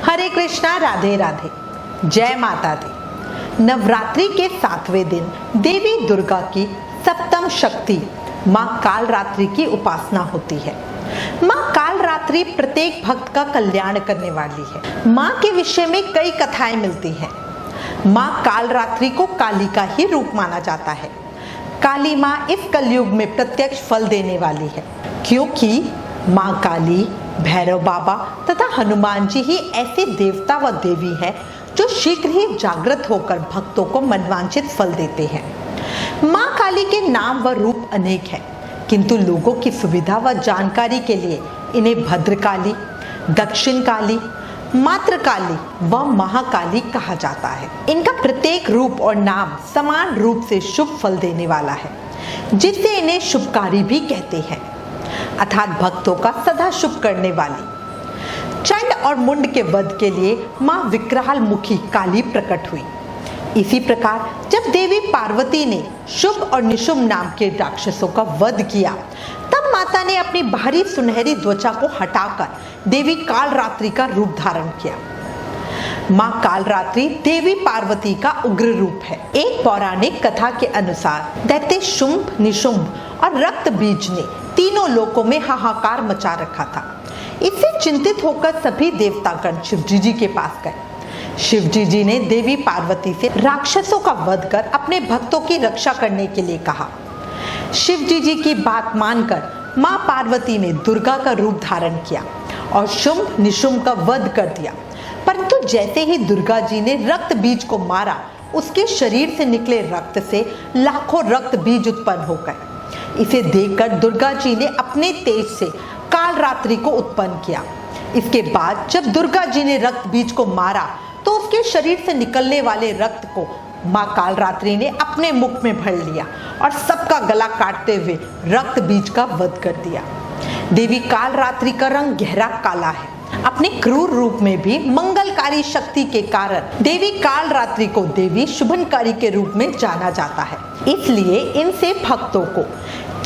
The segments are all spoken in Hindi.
हरे कृष्णा, राधे राधे, जय माता दी। नवरात्रि के 7वें दिन देवी दुर्गा की सप्तम शक्ति माँ कालरात्रि की उपासना होती है। माँ कालरात्रि प्रत्येक भक्त का कल्याण करने वाली है। माँ के विषय में कई कथाएं मिलती हैं। माँ कालरात्रि को काली का ही रूप माना जाता है। काली माँ इस कलयुग में प्रत्यक्ष फल देने वाली है, क्योंकि माँ काली, भैरव बाबा तथा हनुमान जी ही ऐसे देवता व देवी हैं जो शीघ्र ही जागृत होकर भक्तों को मनवांछित फल देते हैं। माँ काली के नाम व रूप अनेक हैं, किंतु लोगों की सुविधा व जानकारी के लिए इन्हें भद्रकाली, दक्षिण काली, मात्र काली व महाकाली कहा जाता है। इनका प्रत्येक रूप और नाम समान रूप से शुभ फल देने वाला है, जिससे इन्हें शुभकारी भी कहते हैं, अर्थात भक्तों का सदा शुभ करने वाली। चंड और मुंड के वध के लिए माँ विकराल मुखी काली प्रकट हुई। इसी प्रकार जब देवी पार्वती ने शुभ और निशुभ नाम के राक्षसों का वध किया, तब माता ने अपनी बाहरी सुनहरी त्वचा को हटाकर देवी कालरात्रि का रूप धारण किया। माँ कालरात्रि देवी पार्वती का उग्र रूप है। एक पौराणिक कथा के अनुसार दैत्य शुंभ, निशुंभ और रक्त बीज ने तीनों लोकों में हाहाकार मचा रखा था। इससे चिंतित होकर सभी देवतागण शिवजी जी के पास गए। शिवजी जी ने देवी पार्वती से राक्षसों का वध कर अपने भक्तों की रक्षा करने के लिए कहा। शिवजी जी की बात मानकर माँ पार्वती ने दुर्गा का रूप धारण किया और शुंभ निशुंभ का वध कर दिया। परंतु जैसे ही दुर्गा जी ने रक्त बीज को मारा, उसके शरीर से निकले रक्त से लाखों रक्त बीज उत्पन्न हो गए। इसे देखकर दुर्गा जी ने अपने तेज से कालरात्रि को उत्पन्न किया। इसके बाद जब दुर्गा जी ने रक्त बीज को मारा, तो उसके शरीर से निकलने वाले रक्त को माँ कालरात्रि ने अपने मुख में भर लिया और सबका गला काटते हुए रक्त बीज का वध कर दिया। देवी कालरात्रि का रंग गहरा काला है। अपने क्रूर रूप में भी मंगलकारी शक्ति के कारण देवी कालरात्रि को देवी शुभनकारी के रूप में जाना जाता है। इसलिए इनसे भक्तों को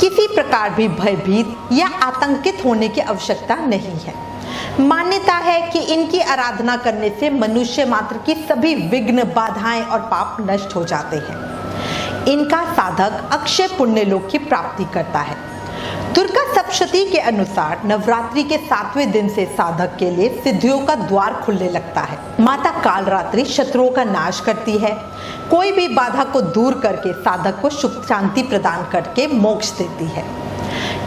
किसी प्रकार भी भयभीत या आतंकित होने की आवश्यकता नहीं है। मान्यता है कि इनकी आराधना करने से मनुष्य मात्र की सभी विघ्न, बाधाएं और पाप नष्ट हो जाते हैं। इनका साधक अक्षय पुण्य लोक की प्राप्ति करता है। दुर्गा सप्तशती के अनुसार नवरात्रि के 7वें दिन से साधक के लिए सिद्धियों का द्वार खुलने लगता है। माता कालरात्रि शत्रुओं का नाश करती है। कोई भी बाधा को दूर करके साधक को सुख शांति प्रदान करके मोक्ष देती है।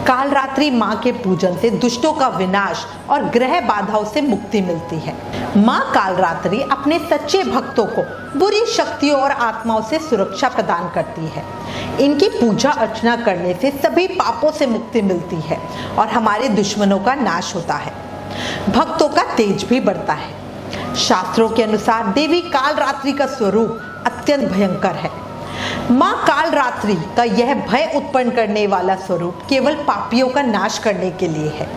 कालरात्रि माँ के पूजन से दुष्टों का विनाश और ग्रह बाधाओं से मुक्ति मिलती है। माँ कालरात्रि अपने सच्चे भक्तों को बुरी शक्तियों और आत्माओं से सुरक्षा प्रदान करती है। इनकी पूजा अर्चना करने से सभी पापों से मुक्ति मिलती है और हमारे दुश्मनों का नाश होता है। भक्तों का तेज भी बढ़ता है। शास्त्रों के अनुसार देवी कालरात्रि का स्वरूप अत्यंत भयंकर है। माँ कालरात्रि का यह भय उत्पन्न करने वाला स्वरूप केवल पापियों का नाश करने के लिए है।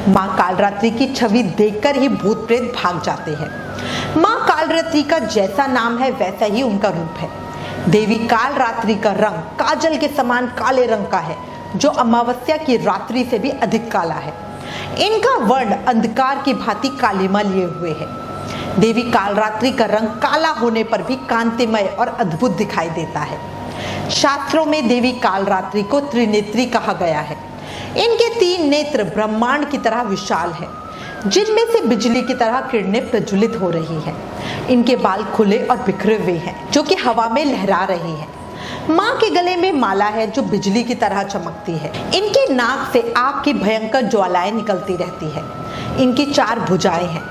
माँ कालरात्रि की छवि देखकर ही भूत प्रेत भाग जाते हैं। माँ कालरात्रि का जैसा नाम है वैसा ही उनका रूप है। देवी कालरात्रि का रंग काजल के समान काले रंग का है, जो अमावस्या की रात्रि से भी अधिक काला है। इनका वर्ण अंधकार की भांति कालिमा लिए हुए है। देवी कालरात्रि का रंग काला होने पर भी कांतिमय और अद्भुत दिखाई देता है। शास्त्रों में देवी कालरात्रि को त्रिनेत्री कहा गया है। इनके 3 नेत्र ब्रह्मांड की तरह विशाल है, जिनमें से बिजली की तरह किरणें प्रज्वलित हो रही हैं। इनके बाल खुले और बिखरे हुए हैं, जो कि हवा में लहरा रही हैं। माँ के गले में माला है जो बिजली की तरह चमकती है। इनके नाक से आग की भयंकर ज्वालाएं निकलती रहती है। इनकी 4 भुजाएं हैं।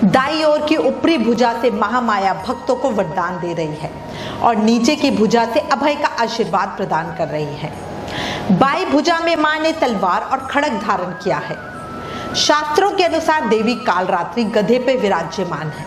दाईं ओर की ऊपरी भुजा से महामाया भक्तों को वरदान दे रही है और नीचे की भुजा से अभय का आशीर्वाद प्रदान कर रही है। बाईं भुजा में माँ ने तलवार और खड्ग धारण किया है। शास्त्रों के अनुसार देवी कालरात्रि गधे पे विराज्यमान है।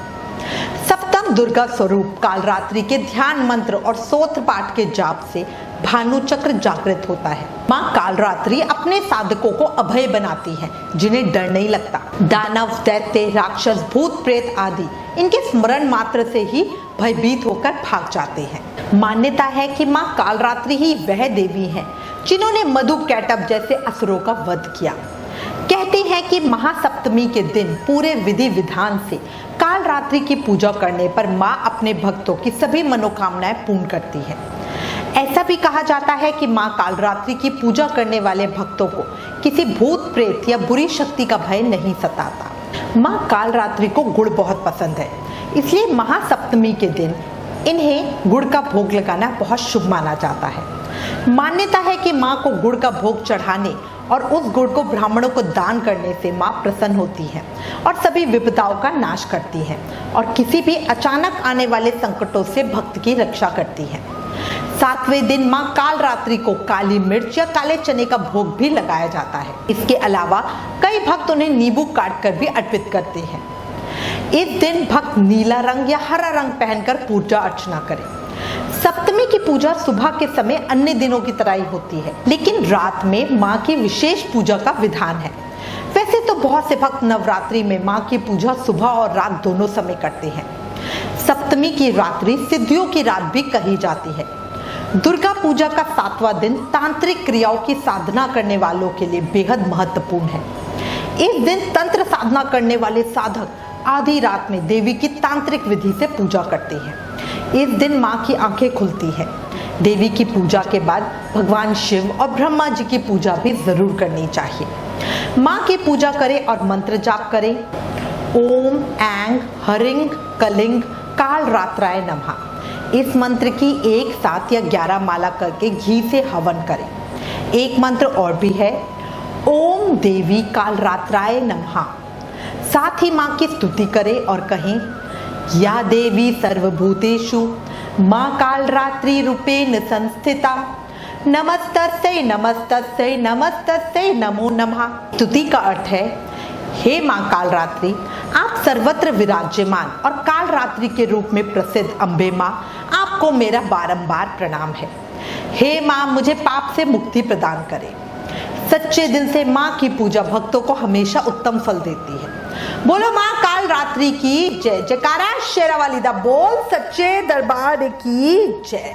सप्तम दुर्गा स्वरूप कालरात्रि के ध्यान मंत्र और स्तोत्र पाठ के जाप से भानु चक्र जागृत होता है। माँ कालरात्रि अपने साधकों को अभय बनाती है, जिन्हें डर नहीं लगता। दानव, दैत्य, राक्षस, भूत प्रेत आदि इनके स्मरण मात्र से ही भयभीत होकर भाग जाते हैं। मान्यता है कि माँ कालरात्रि ही वह देवी है जिन्होंने मधु कैटभ जैसे असुरों का वध किया। कहते कहते हैं कि महासप्तमी के दिन पूरे विधि विधान से काल रात्रि की पूजा करने पर माँ अपने भक्तों की सभी मनोकामनाएं पूर्ण करती है। ऐसा भी कहा जाता है कि माँ काल रात्रि की पूजा करने वाले भक्तों को किसी भूत प्रेत या बुरी शक्ति का भय नहीं सताता। माँ काल रात्रि को गुड़ बहुत पसंद है, इसलिए महासप्तमी के दिन इन्हें गुड़ का भोग लगाना बहुत शुभ माना जाता है। मान्यता है कि माँ को गुड़ का भोग चढ़ाने और उस गुड़ को ब्राह्मणों को दान करने से माँ प्रसन्न होती है और सभी विपदाओं का नाश करती है और किसी भी अचानक आने वाले संकटों से भक्त की रक्षा करती है। 7वें दिन माँ काल रात्रि को काली मिर्च या काले चने का भोग भी लगाया जाता है। इसके अलावा कई भक्त उन्हें नींबू काट कर भी अर्पित करते हैं। इस दिन भक्त नीला रंग या हरा रंग पहनकर पूजा अर्चना करें। सप्तमी की पूजा सुबह के समय अन्य दिनों की तरह ही होती है, लेकिन रात में माँ की विशेष पूजा का विधान है। वैसे तो बहुत से भक्त नवरात्रि में माँ की पूजा सुबह और रात दोनों समय करते हैं। सप्तमी की रात्रि सिद्धियों की रात भी कही जाती है। दुर्गा पूजा का 7वां दिन तांत्रिक क्रियाओं की साधना करने वालों के लिए बेहद महत्वपूर्ण है। इस दिन तंत्र साधना करने वाले साधक आधी रात में देवी की तांत्रिक विधि से पूजा करते हैं। इस दिन माँ की आंखें खुलती हैं। देवी की पूजा के बाद भगवान शिव और ब्रह्मा जी की पूजा भी जरूर करनी चाहिए। माँ की पूजा करें और मंत्र जाप करें। ओम ऐंग हरिंग कलिंग काल रात्राय नमः। इस मंत्र की 1 7 या 11 माला करके घी से हवन करें। एक मंत्र और भी है, ओम देवी काल रात्राय नमः। साथ ही माँ की स्तुति करें और कहें, या देवी सर्वभूतेषु माँ काल रात्रि रूपेण संस्थिता नमस्तस्यै नमस्तस्यै नमस्तस्यै नमो नमः। स्तुति का अर्थ है, हे माँ काल रात्रि, आप सर्वत्र विराज्यमान और काल रात्रि के रूप में प्रसिद्ध अम्बे माँ, आपको मेरा बारंबार प्रणाम है। हे माँ, मुझे पाप से मुक्ति प्रदान करें। सच्चे दिल से माँ की पूजा भक्तों को हमेशा उत्तम फल देती है। बोलो माँ काल रात्रि की जय। जयकारा शेरावाली दा बोल, सच्चे दरबार की जय।